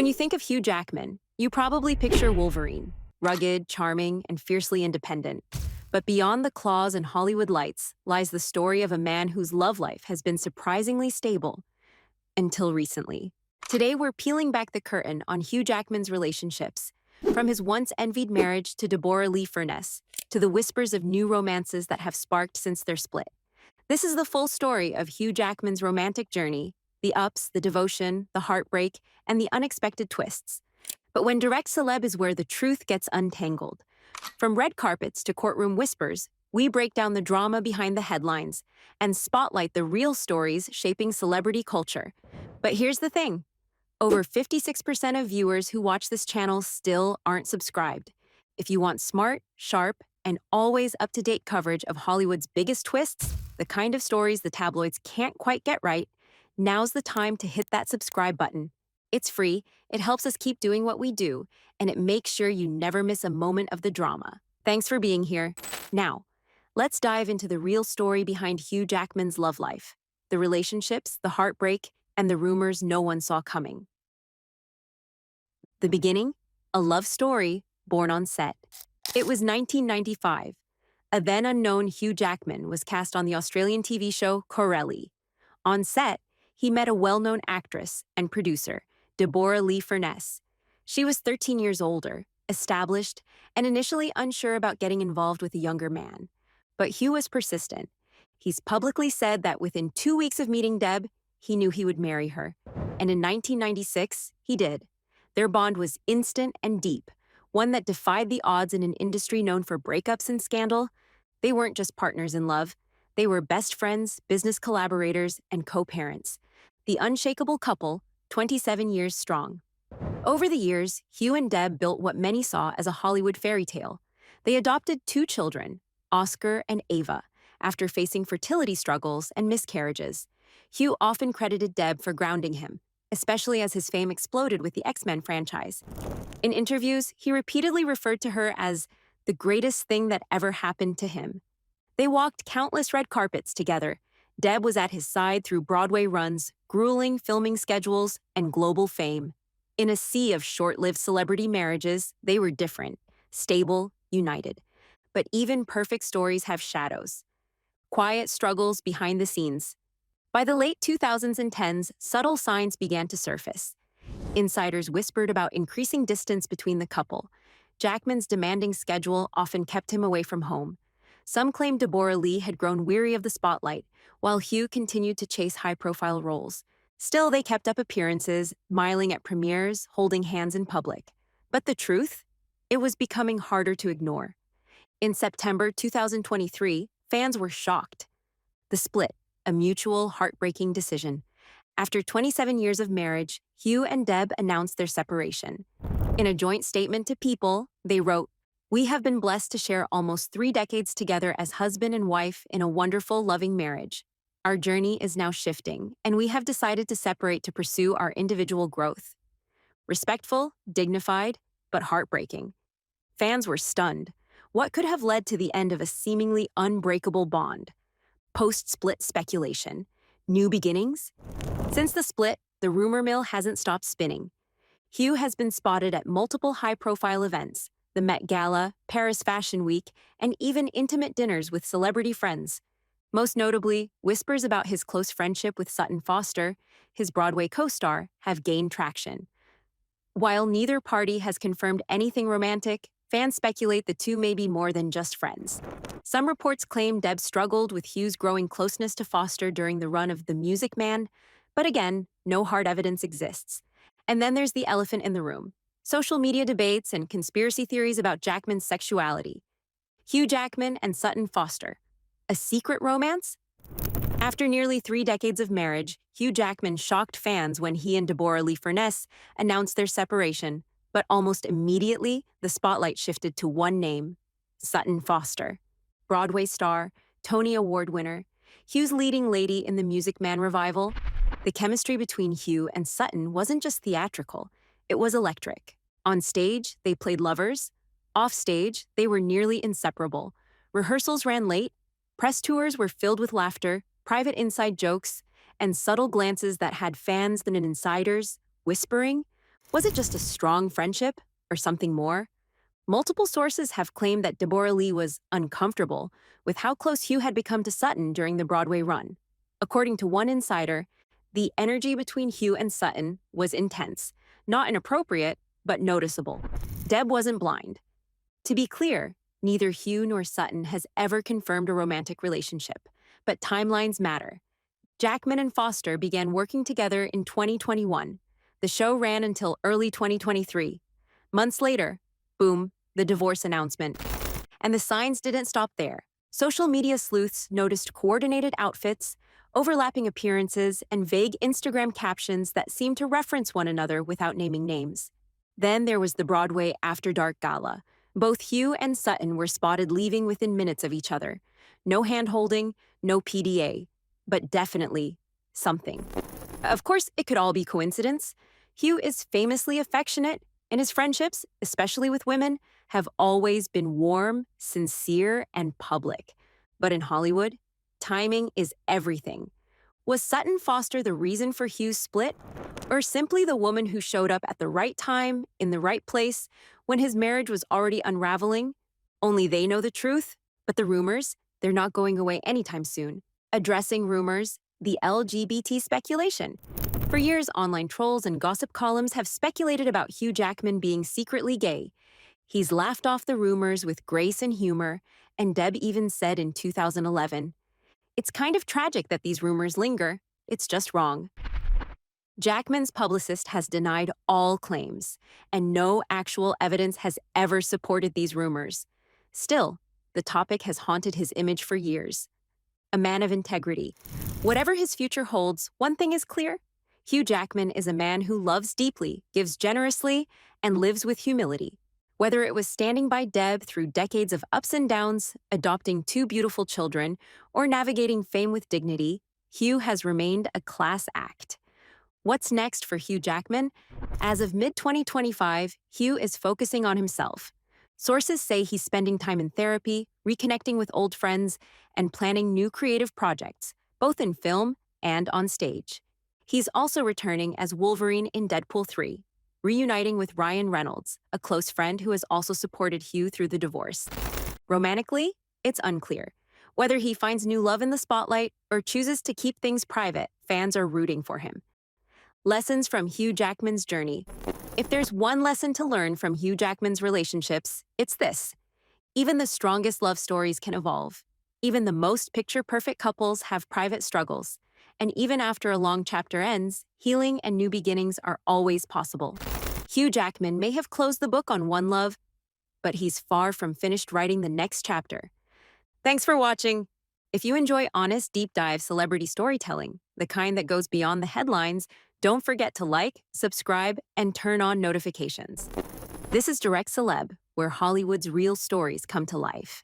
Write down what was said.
When you think of Hugh Jackman, you probably picture Wolverine, rugged, charming, and fiercely independent. But beyond the claws and Hollywood lights lies the story of a man whose love life has been surprisingly stable until recently. Today, we're peeling back the curtain on Hugh Jackman's relationships, from his once envied marriage to Deborra-Lee Furness, to the whispers of new romances that have sparked since their split. This is the full story of Hugh Jackman's romantic journey, the ups, the devotion, the heartbreak, and the unexpected twists. But when Direct Celeb is where the truth gets untangled. From red carpets to courtroom whispers, we break down the drama behind the headlines and spotlight the real stories shaping celebrity culture. But here's the thing. Over 56% of viewers who watch this channel still aren't subscribed. If you want smart, sharp, and always up-to-date coverage of Hollywood's biggest twists, the kind of stories the tabloids can't quite get right, now's the time to hit that subscribe button. It's free, it helps us keep doing what we do, and it makes sure you never miss a moment of the drama. Thanks for being here. Now, let's dive into the real story behind Hugh Jackman's love life, the relationships, the heartbreak, and the rumors no one saw coming. The beginning, a love story born on set. It was 1995. A then-unknown Hugh Jackman was cast on the Australian TV show Corelli. On set, he met a well-known actress and producer, Deborra-Lee Furness. She was 13 years older, established, and initially unsure about getting involved with a younger man. But Hugh was persistent. He's publicly said that within 2 weeks of meeting Deb, he knew he would marry her. And in 1996, he did. Their bond was instant and deep, one that defied the odds in an industry known for breakups and scandal. They weren't just partners in love. They were best friends, business collaborators, and co-parents. The unshakable couple, 27 years strong. Over the years, Hugh and Deb built what many saw as a Hollywood fairy tale. They adopted 2 children, Oscar and Ava, after facing fertility struggles and miscarriages. Hugh often credited Deb for grounding him, especially as his fame exploded with the X-Men franchise. In interviews, he repeatedly referred to her as the greatest thing that ever happened to him. They walked countless red carpets together. Deb was at his side through Broadway runs, grueling filming schedules, and global fame. In a sea of short-lived celebrity marriages, they were different, stable, united. But even perfect stories have shadows. Quiet struggles behind the scenes. By the late 2000s and 10s, subtle signs began to surface. Insiders whispered about increasing distance between the couple. Jackman's demanding schedule often kept him away from home. Some claimed Deborra-Lee had grown weary of the spotlight, while Hugh continued to chase high-profile roles. Still, they kept up appearances, smiling at premieres, holding hands in public. But the truth? It was becoming harder to ignore. In September 2023, fans were shocked. The split, a mutual, heartbreaking decision. After 27 years of marriage, Hugh and Deb announced their separation. In a joint statement to People, they wrote, "We have been blessed to share almost 3 decades together as husband and wife in a wonderful, loving marriage. Our journey is now shifting, and we have decided to separate to pursue our individual growth." Respectful, dignified, but heartbreaking. Fans were stunned. What could have led to the end of a seemingly unbreakable bond? Post-split speculation. New beginnings? Since the split, the rumor mill hasn't stopped spinning. Hugh has been spotted at multiple high-profile events, the Met Gala, Paris Fashion Week, and even intimate dinners with celebrity friends. Most notably, whispers about his close friendship with Sutton Foster, his Broadway co-star, have gained traction. While neither party has confirmed anything romantic, fans speculate the two may be more than just friends. Some reports claim Deb struggled with Hugh's growing closeness to Foster during the run of The Music Man, but again, no hard evidence exists. And then there's the elephant in the room. Social media debates and conspiracy theories about Jackman's sexuality. Hugh Jackman and Sutton Foster. A secret romance? After nearly 3 decades of marriage, Hugh Jackman shocked fans when he and Deborra-Lee Furness announced their separation, but almost immediately, the spotlight shifted to one name, Sutton Foster. Broadway star, Tony Award winner, Hugh's leading lady in the Music Man revival. The chemistry between Hugh and Sutton wasn't just theatrical, it was electric. On stage, they played lovers. Off stage, they were nearly inseparable. Rehearsals ran late. Press tours were filled with laughter, private inside jokes, and subtle glances that had fans and insiders whispering, Was it just a strong friendship or something more? Multiple sources have claimed that Deborra-Lee was uncomfortable with how close Hugh had become to Sutton during the Broadway run. According to one insider, the energy between Hugh and Sutton was intense, not inappropriate, but noticeable. Deb wasn't blind. To be clear, neither Hugh nor Sutton has ever confirmed a romantic relationship, but timelines matter. Jackman and Foster began working together in 2021. The show ran until early 2023. Months later, boom, the divorce announcement. And the signs didn't stop there. Social media sleuths noticed coordinated outfits, overlapping appearances, and vague Instagram captions that seemed to reference one another without naming names. Then there was the Broadway After Dark Gala. Both Hugh and Sutton were spotted leaving within minutes of each other. No hand-holding, no PDA, but definitely something. Of course, it could all be coincidence. Hugh is famously affectionate, and his friendships, especially with women, have always been warm, sincere, and public. But in Hollywood, timing is everything. Was Sutton Foster the reason for Hugh's split? Or simply the woman who showed up at the right time, in the right place, when his marriage was already unraveling? Only they know the truth, but the rumors, they're not going away anytime soon. Addressing rumors, the LGBT speculation. For years, online trolls and gossip columns have speculated about Hugh Jackman being secretly gay. He's laughed off the rumors with grace and humor, and Deb even said in 2011, "It's kind of tragic that these rumors linger. It's just wrong." Jackman's publicist has denied all claims, and no actual evidence has ever supported these rumors. Still, the topic has haunted his image for years. A man of integrity. Whatever his future holds, one thing is clear. Hugh Jackman is a man who loves deeply, gives generously, and lives with humility. Whether it was standing by Deb through decades of ups and downs, adopting two beautiful children, or navigating fame with dignity, Hugh has remained a class act. What's next for Hugh Jackman? As of mid-2025, Hugh is focusing on himself. Sources say he's spending time in therapy, reconnecting with old friends, and planning new creative projects, both in film and on stage. He's also returning as Wolverine in Deadpool 3, reuniting with Ryan Reynolds, a close friend who has also supported Hugh through the divorce. Romantically, it's unclear. Whether he finds new love in the spotlight or chooses to keep things private, fans are rooting for him. Lessons from Hugh Jackman's journey. If there's one lesson to learn from Hugh Jackman's relationships, it's this. Even the strongest love stories can evolve. Even the most picture-perfect couples have private struggles. And even after a long chapter ends, healing and new beginnings are always possible. Hugh Jackman may have closed the book on one love, but he's far from finished writing the next chapter. Thanks for watching. If you enjoy honest, deep-dive celebrity storytelling, the kind that goes beyond the headlines, don't forget to like, subscribe, and turn on notifications. This is Direct Celeb, where Hollywood's real stories come to life.